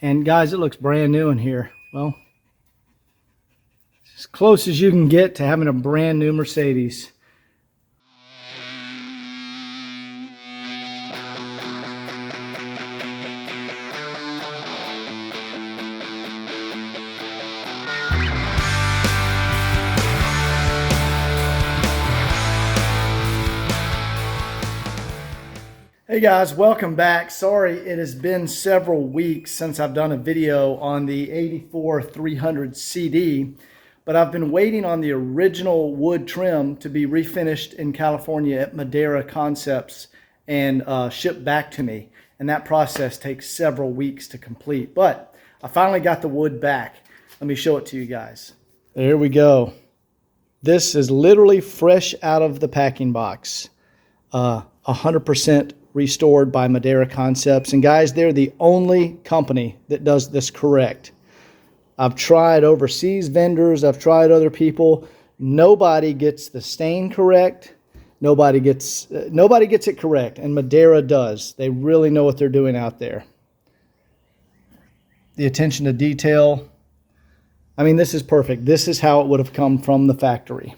And guys, it looks brand new in here. Well, as close as you can get to having a brand new Mercedes. Hey guys, welcome back. Sorry, it has been several weeks since I've done a video on the 84 300 CD, but I've been waiting on the original wood trim to be refinished in California at Madera Concepts and shipped back to me. And that process takes several weeks to complete, but I finally got the wood back. Let me show it to you guys. There we go. This is literally fresh out of the packing box. 100% restored by Madera Concepts. And guys, they're the only company that does this correct. I've tried overseas vendors, I've tried other people. Nobody gets the stain correct. Nobody gets it correct, and Madera does. They really know what they're doing out there. The attention to detail. I mean, this is perfect. This is how it would have come from the factory.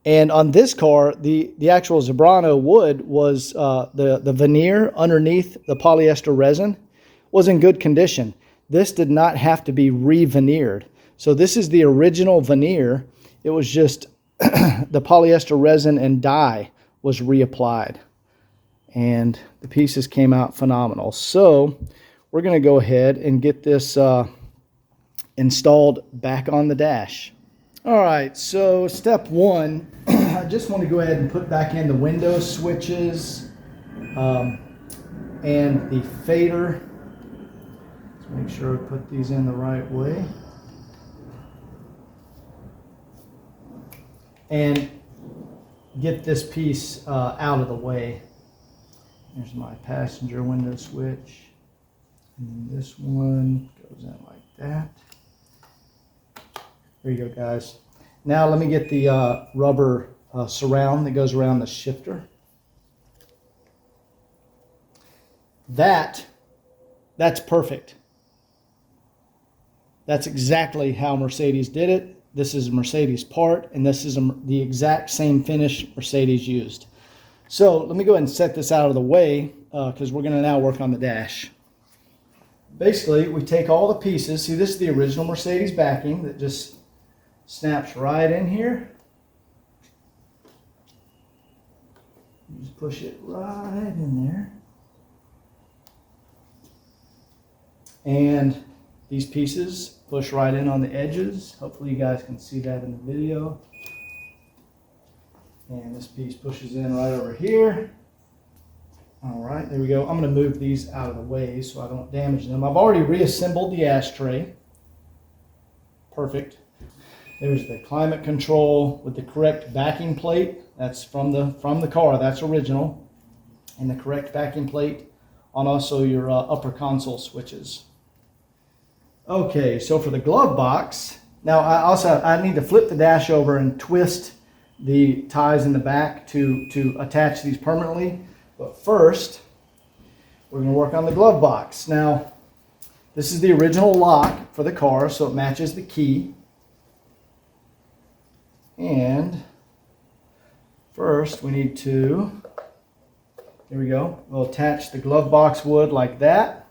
And on this car, the actual Zebrano wood was the veneer underneath the polyester resin was in good condition. This did not have to be re-veneered. So this is the original veneer. It was just the polyester resin and dye was reapplied. And the pieces came out phenomenal. So we're going to go ahead and get this installed back on the dash. All right, so step one, I just want to go ahead and put back in the window switches and the fader. Let's make sure I put these in the right way. And get this piece out of the way. Here's my passenger window switch. And this one goes in like that. There you go, guys. Now let me get the rubber surround that goes around the shifter. That's perfect. That's exactly how Mercedes did it. This is a Mercedes part, and this is the exact same finish Mercedes used. So let me go ahead and set this out of the way because we're going to now work on the dash. Basically, we take all the pieces. See, this is the original Mercedes backing that just snaps right in here. You just push it right in there. And these pieces push right in on the edges. Hopefully you guys can see that in the video. And this piece pushes in right over here. All right, there we go. I'm going to move these out of the way so I don't damage them. I've already reassembled the ashtray. Perfect. There's the climate control with the correct backing plate. That's from the car. That's original. And the correct backing plate on also your upper console switches. Okay, so for the glove box, now I need to flip the dash over and twist the ties in the back to attach these permanently. But first, we're going to work on the glove box. Now, this is the original lock for the car, so it matches the key. And first we need to, here we go, we'll attach the glove box wood like that.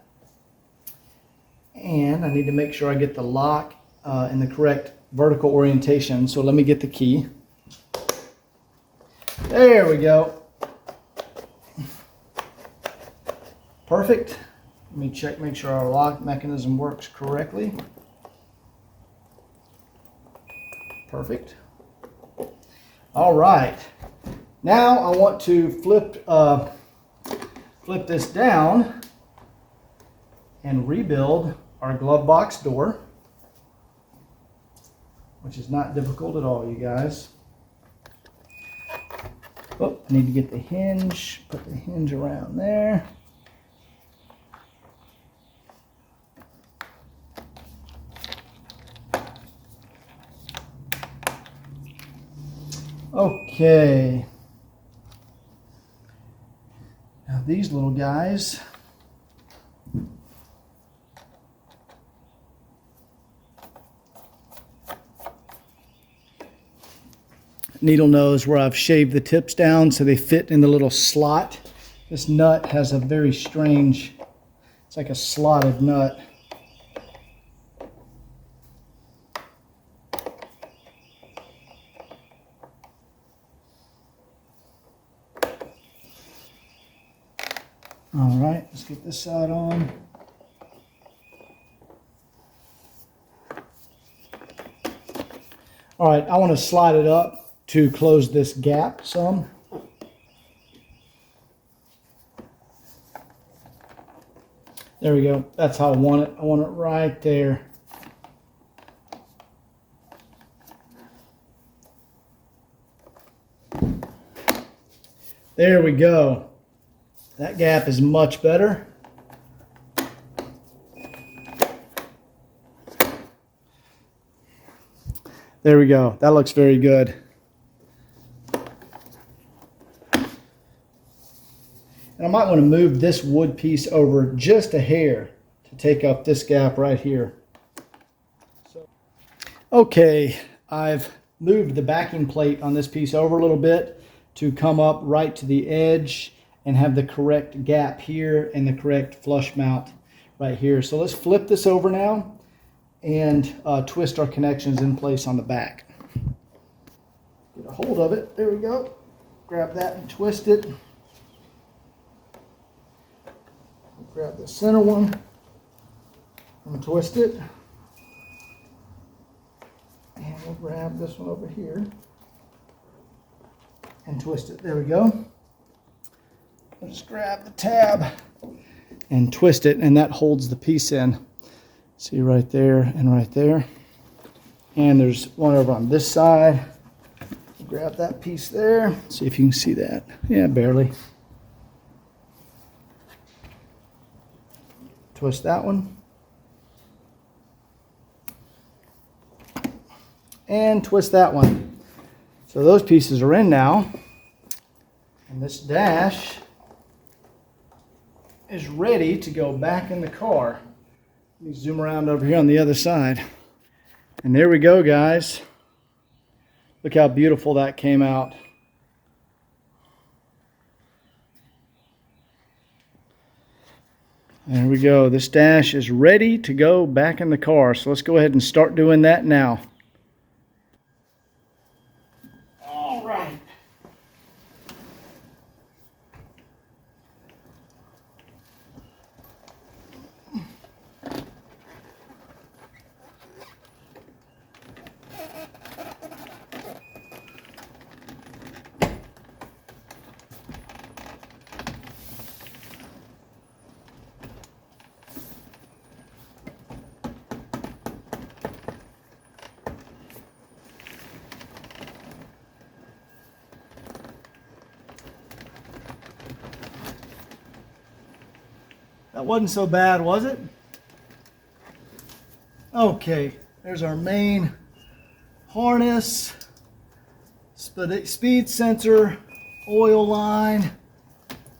And I need to make sure I get the lock in the correct vertical orientation. So let me get the key. There we go. Perfect. Let me check, make sure our lock mechanism works correctly. Perfect. All right, now I want to flip this down and rebuild our glove box door, which is not difficult at all, you guys. Oh, I need to get the hinge, put the hinge around there. Okay. Now these little guys needle nose where I've shaved the tips down so they fit in the little slot. This nut has a very strange, it's like a slotted nut. All right, let's get this side on. All right, I want to slide it up to close this gap some. There we go. That's how I want it. I want it right there. There we go. That gap is much better. There we go. That looks very good. And I might want to move this wood piece over just a hair to take up this gap right here. Okay, I've moved the backing plate on this piece over a little bit to come up right to the edge and have the correct gap here and the correct flush mount right here. So let's flip this over now and twist our connections in place on the back. Get a hold of it. There we go. Grab that and twist it. Grab the center one and twist it. And we'll grab this one over here and twist it. There we go. I'll just grab the tab and twist it, and that holds the piece in. See right there and right there. And there's one over on this side. Grab that piece there. See if you can see that. Yeah, barely. Twist that one. And twist that one. So those pieces are in now. And this dash is ready to go back in the car. Let me zoom around over here on the other side. And there we go, guys. Look how beautiful that came out. There we go. This dash is ready to go back in the car. So let's go ahead and start doing that now. All right. That wasn't so bad, was it? Okay, there's our main harness, speed sensor, oil line,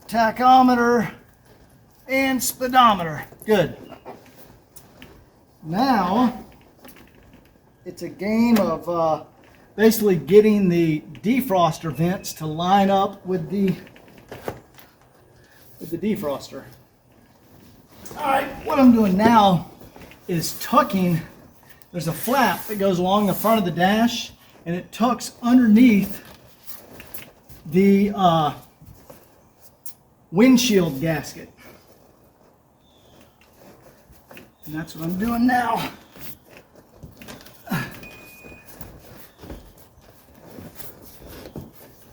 tachometer, and speedometer. Good. Now, it's a game of basically getting the defroster vents to line up with the defroster. All right, what I'm doing now is tucking. There's a flap that goes along the front of the dash, and it tucks underneath the windshield gasket. And that's what I'm doing now.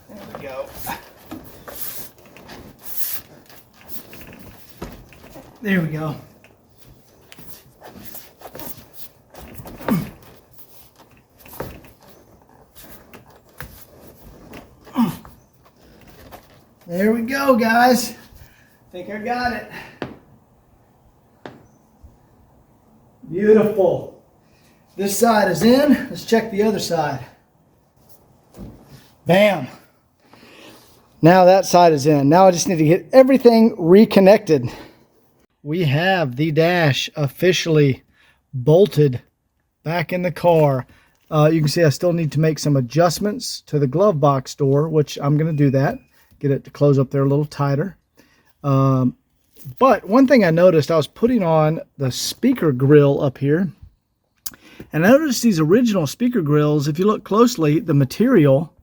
There we go. There we go. There we go, guys. I think I got it. Beautiful. This side is in. Let's check the other side. Bam. Now that side is in. Now I just need to get everything reconnected. We have the dash officially bolted back in the car. You can see I still need to make some adjustments to the glove box door, which I'm going to do that. Get it to close up there a little tighter. But one thing I noticed, I was putting on the speaker grill up here. And I noticed these original speaker grills, if you look closely, the material,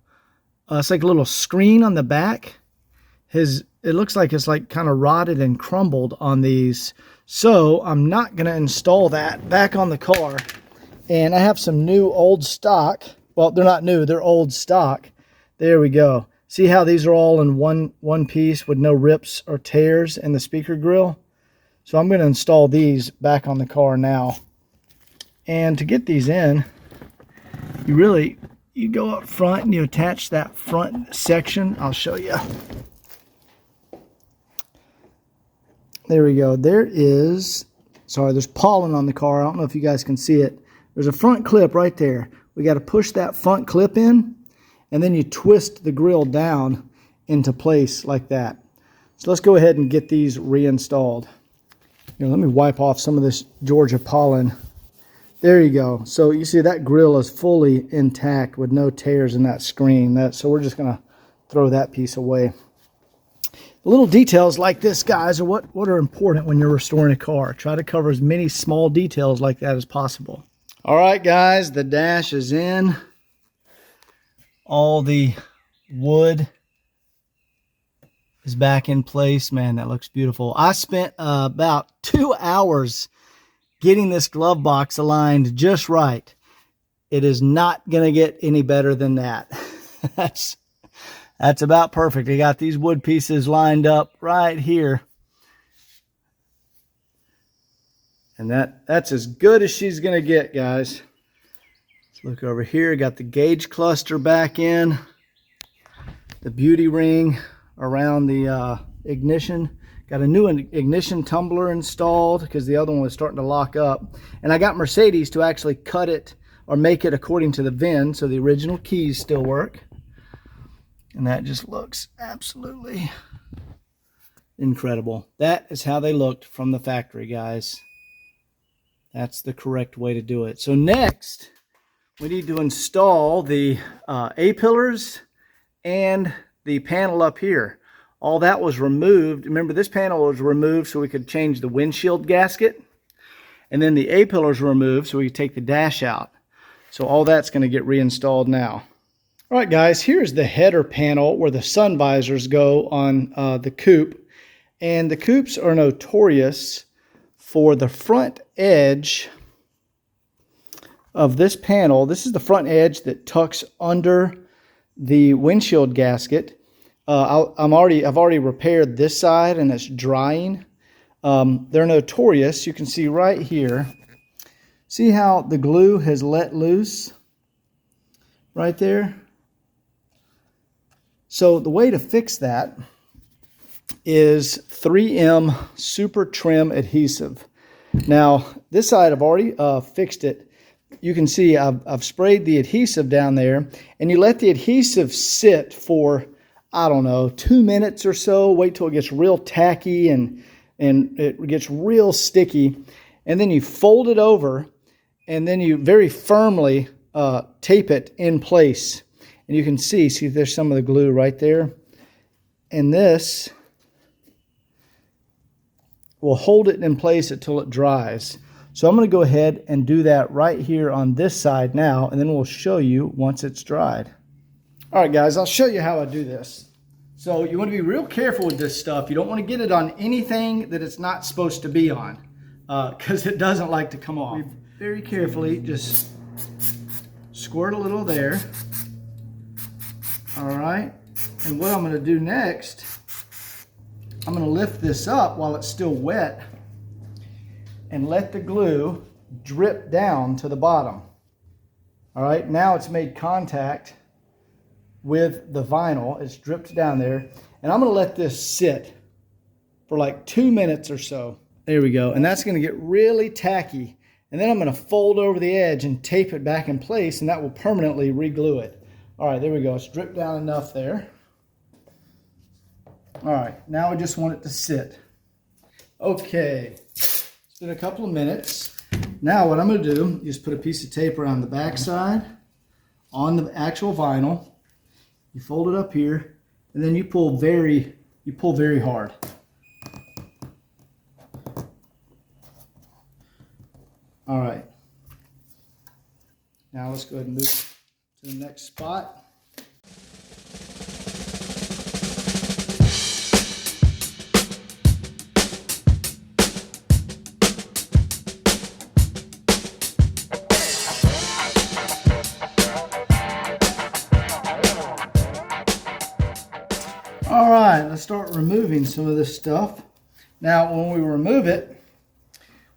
it's like a little screen on the back. It looks like it's like kind of rotted and crumbled on these. So I'm not going to install that back on the car. And I have some new old stock. Well, they're not new, they're old stock. There we go. See how these are all in one piece with no rips or tears in the speaker grill? So I'm going to install these back on the car now. And to get these in, you go up front and you attach that front section. I'll show you. There we go. There's pollen on the car. I don't know if you guys can see it. There's a front clip right there. We got to push that front clip in, and then you twist the grill down into place like that. So let's go ahead and get these reinstalled. Here, let me wipe off some of this Georgia pollen. There you go. So you see that grill is fully intact with no tears in that screen. So we're just going to throw that piece away. Little details like this, guys, are what are important when you're restoring a car. Try to cover as many small details like that as possible. All right, guys, the dash is in. All the wood is back in place. Man, that looks beautiful. I spent about 2 hours getting this glove box aligned just right. It is not going to get any better than that. That's about perfect. I got these wood pieces lined up right here. And that's as good as she's going to get, guys. Let's look over here. Got the gauge cluster back in. The beauty ring around the ignition. Got a new ignition tumbler installed because the other one was starting to lock up. And I got Mercedes to actually cut it or make it according to the VIN, so the original keys still work. And that just looks absolutely incredible. That is how they looked from the factory, guys. That's the correct way to do it. So next, we need to install the A-pillars and the panel up here. All that was removed. Remember, this panel was removed so we could change the windshield gasket. And then the A-pillars were removed so we could take the dash out. So all that's going to get reinstalled now. All right, guys, here's the header panel where the sun visors go on the coupe. And the coupes are notorious for the front edge of this panel. This is the front edge that tucks under the windshield gasket. I've already repaired this side and it's drying. They're notorious. You can see right here. See how the glue has let loose right there? So the way to fix that is 3M Super Trim Adhesive. Now, this side I've already fixed it. You can see I've sprayed the adhesive down there, and you let the adhesive sit for, I don't know, 2 minutes or so. Wait till it gets real tacky and it gets real sticky. And then you fold it over, and then you very firmly tape it in place. And you can see there's some of the glue right there. And this will hold it in place until it dries. So I'm going to go ahead and do that right here on this side now, and then we'll show you once it's dried. All right, guys, I'll show you how I do this. So you want to be real careful with this stuff. You don't want to get it on anything that it's not supposed to be on, because it doesn't like to come off. Very carefully, just squirt a little there. All right, and what I'm going to do next, I'm going to lift this up while it's still wet and let the glue drip down to the bottom. All right, now it's made contact with the vinyl. It's dripped down there, and I'm going to let this sit for like 2 minutes or so. There we go, and that's going to get really tacky, and then I'm going to fold over the edge and tape it back in place, and that will permanently re-glue it. All right, there we go. It's dripped down enough there. All right, now we just want it to sit. Okay, it's been a couple of minutes. Now what I'm going to do is put a piece of tape around the back side on the actual vinyl. You fold it up here, and then you pull very hard. All right. Now let's go ahead and move to the next spot. All right, let's start removing some of this stuff. Now, when we remove it,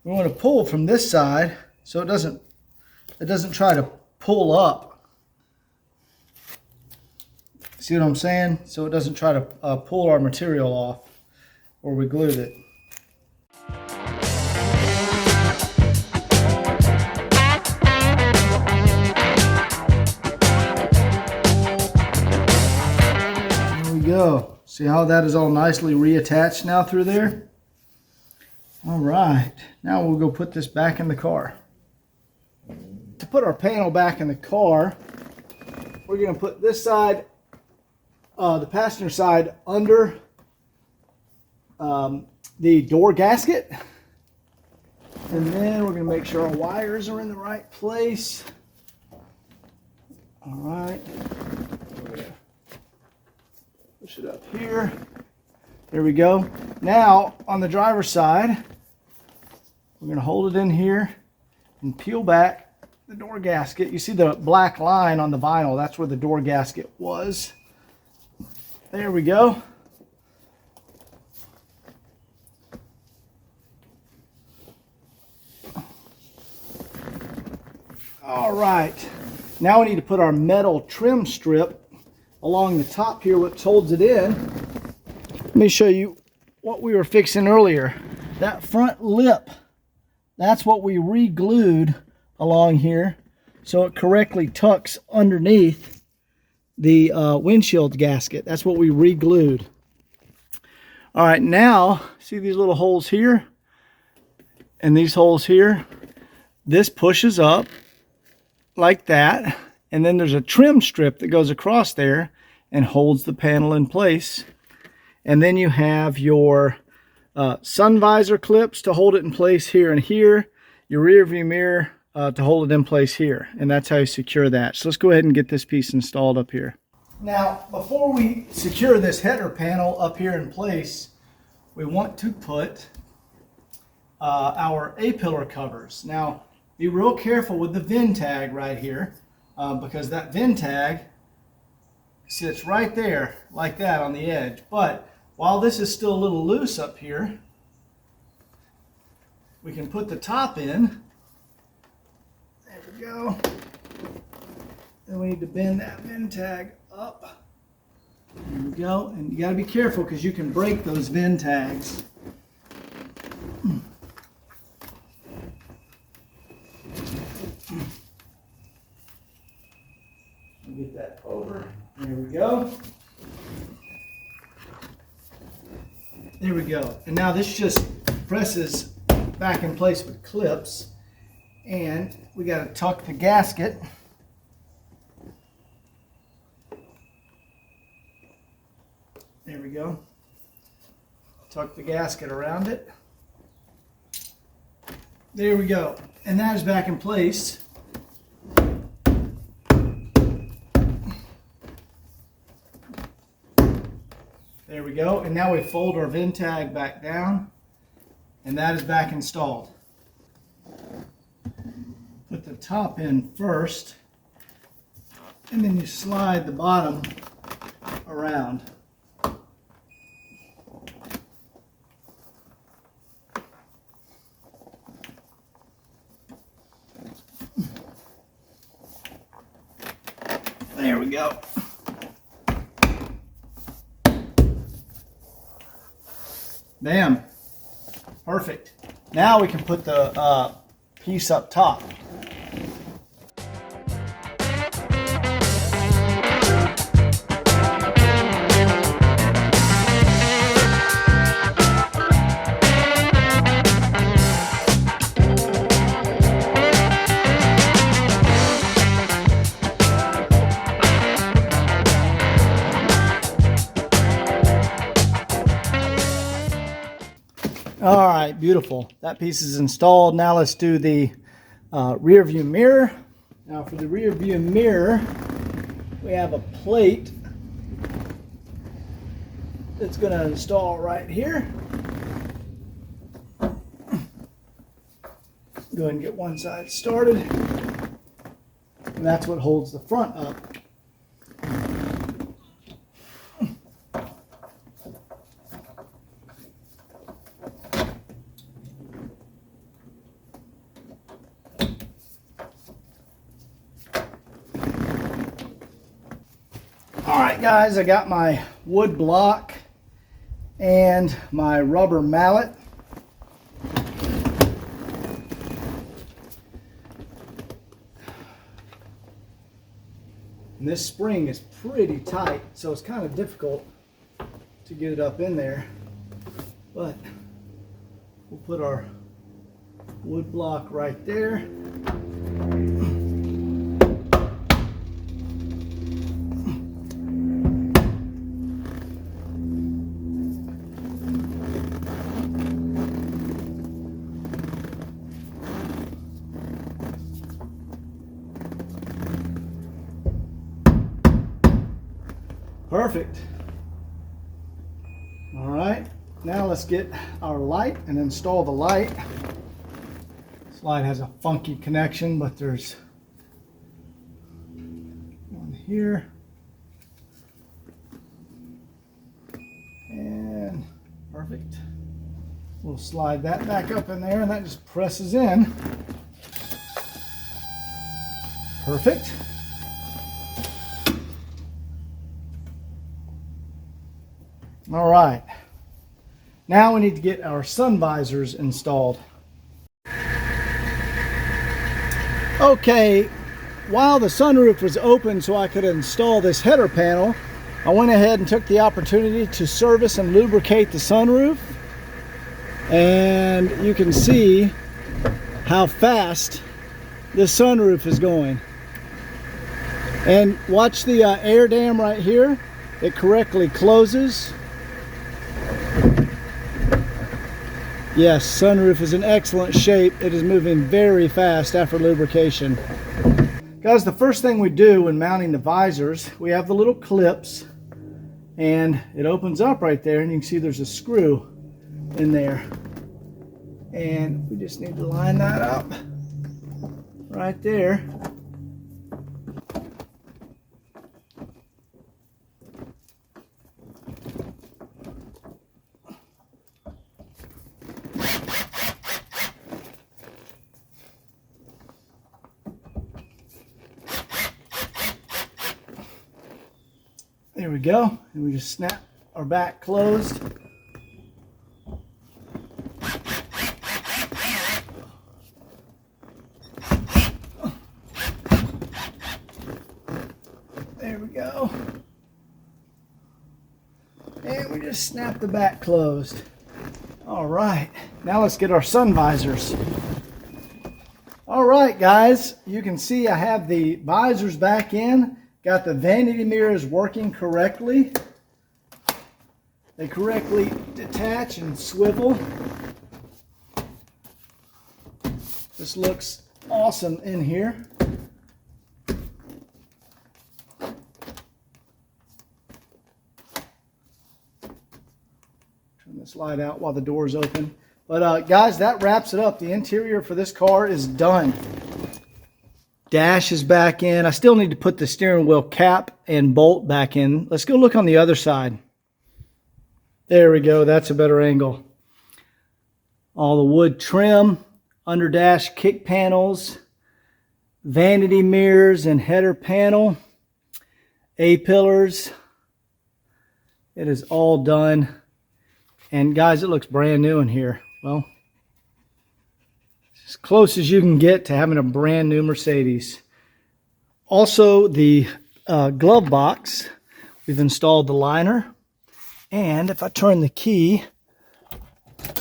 we want to pull from this side so it doesn't try to pull up. See what I'm saying? So it doesn't try to pull our material off where we glued it. Go. See how that is all nicely reattached now through there? All right, now we'll go put this back in the car. To put our panel back in the car, we're going to put this side, the passenger side, under the door gasket. And then we're going to make sure our wires are in the right place. All right. Push it up here. There we go. Now, on the driver's side, we're going to hold it in here and peel back the door gasket. You see the black line on the vinyl. That's where the door gasket was. There we go. All right. Now we need to put our metal trim strip along the top here, which holds it in. Let me show you what we were fixing earlier. That front lip, that's what we re-glued along here so it correctly tucks underneath the windshield gasket. That's what we re-glued. All right, now see these little holes here and these holes here? This pushes up like that. And then there's a trim strip that goes across there and holds the panel in place. And then you have your sun visor clips to hold it in place here and here. Your rear view mirror to hold it in place here. And that's how you secure that. So let's go ahead and get this piece installed up here. Now, before we secure this header panel up here in place, we want to put our A-pillar covers. Now, be real careful with the VIN tag right here. Because that VIN tag sits right there like that on the edge. But while this is still a little loose up here, we can put the top in. There we go. Then we need to bend that VIN tag up. There we go. And you got to be careful because you can break those VIN tags. Get that over. There we go. There we go. And now this just presses back in place with clips. And we got to tuck the gasket. There we go. Tuck the gasket around it. There we go. And that is back in place. There we go. And now we fold our VIN tag back down, and that is back installed. Put the top in first, and then you slide the bottom around. There we go. Bam. Perfect. Now we can put the piece up top. right, beautiful. That piece is installed. Now let's do the rear view mirror. Now for the rear view mirror, we have a plate that's going to install right here. Go ahead and get one side started. And that's what holds the front up. All right, guys, I got my wood block and my rubber mallet. And this spring is pretty tight, so it's kind of difficult to get it up in there. But we'll put our wood block right there. Perfect. All right, now let's get our light and install the light. This light has a funky connection, but there's one here. And perfect. We'll slide that back up in there and that just presses in. Perfect. All right, now we need to get our sun visors installed. Okay, while the sunroof was open so I could install this header panel, I went ahead and took the opportunity to service and lubricate the sunroof. And you can see how fast the sunroof is going. And watch the air dam right here. It correctly closes. Yes, sunroof is in excellent shape. It is moving very fast after lubrication. Guys, the first thing we do when mounting the visors, we have the little clips and it opens up right there and you can see there's a screw in there. And we just need to line that up right there. There we go, and we just snap our back closed. There we go. And we just snap the back closed. All right, now let's get our sun visors. All right, guys, you can see I have the visors back in. Got the vanity mirrors working correctly. They correctly detach and swivel. This looks awesome in here. Turn this light out while the door's open. But guys, that wraps it up. The interior for this car is done. Dash is back in. I still need to put the steering wheel cap and bolt back in. Let's go look on the other side. There we go. That's a better angle. All the wood trim, under dash kick panels, vanity mirrors and header panel, A-pillars. It is all done. And guys, it looks brand new in here. Well, as close as you can get to having a brand new Mercedes. Also, the glove box, we've installed the liner. And if I turn the key, you'll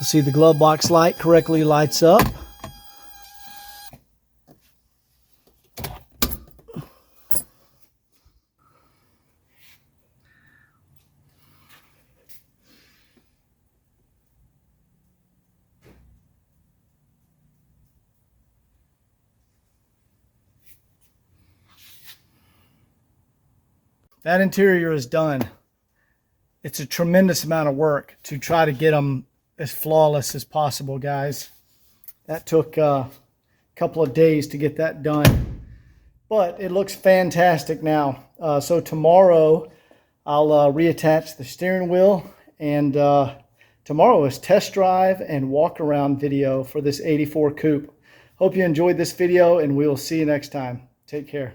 see the glove box light correctly lights up. that interior is done. It's a tremendous amount of work to try to get them as flawless as possible, guys. That took a couple of days to get that done. But it looks fantastic now. So tomorrow I'll reattach the steering wheel, and tomorrow is test drive and walk around video for this 84 coupe. Hope you enjoyed this video, and we will see you next time. Take care.